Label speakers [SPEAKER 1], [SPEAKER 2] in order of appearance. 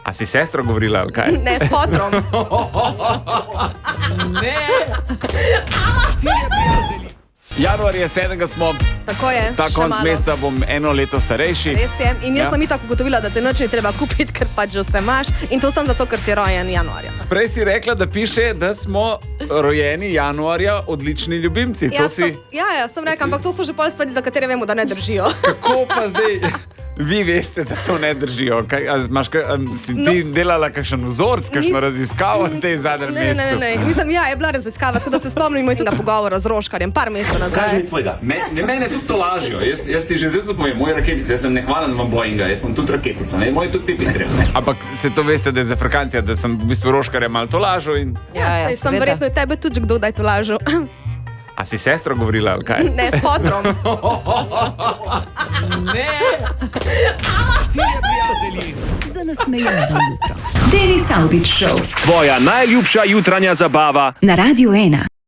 [SPEAKER 1] A si sestro govorila, ali kaj?
[SPEAKER 2] Ne, s fotrom.
[SPEAKER 1] Januar je 7. smo,
[SPEAKER 2] Tako je.
[SPEAKER 1] ta
[SPEAKER 2] še
[SPEAKER 1] konc
[SPEAKER 2] malo.
[SPEAKER 1] meseca bom 1 leto starejši.
[SPEAKER 2] Res je. In jaz
[SPEAKER 1] Ja.
[SPEAKER 2] sem itak ugotovila, da te nič ne treba kupiti, ker pač že vse imaš. In to sem zato, ker si rojen januarja.
[SPEAKER 1] Prej si rekla, da piše, da smo rojeni januarja odlični ljubimci. To si...
[SPEAKER 2] Sem rekla, ampak to so že pol stvari, za katere vemo, da ne držijo.
[SPEAKER 1] Kako pa zdaj? Vi veste, da to ne držijo. Si ti delala kakšen vzorc, kakšno raziskavo zdaj v zadnjem mesecu?
[SPEAKER 2] Ne. Mislim, ja, je bila raziskava, tako da se spomnim tega pogovora z Roškarjem, par mesecev
[SPEAKER 3] Kaži
[SPEAKER 2] nazaj.
[SPEAKER 3] mi tvojega. Mene tudi to lažijo. Jaz ti že zdaj povem, moj raketic, jaz sem nehvalen vam Boeinga, jaz imam tudi raketico, ne? Moj tudi pipistrel.
[SPEAKER 1] Ampak se to veste, da je za frekancija, da sem v bistvu Roškarja malo to lažil. In...
[SPEAKER 2] Ja, sem
[SPEAKER 4] seveda.
[SPEAKER 2] verjetno tebe tudi kdo daj to lažo.
[SPEAKER 1] A si sestro govorila, ali kaj?
[SPEAKER 2] Ne, s fotrom.
[SPEAKER 5] Za nasmejano jutro. Denis Avdić Show
[SPEAKER 6] Tvoja najljubša jutranja zabava
[SPEAKER 5] na Radiu 1.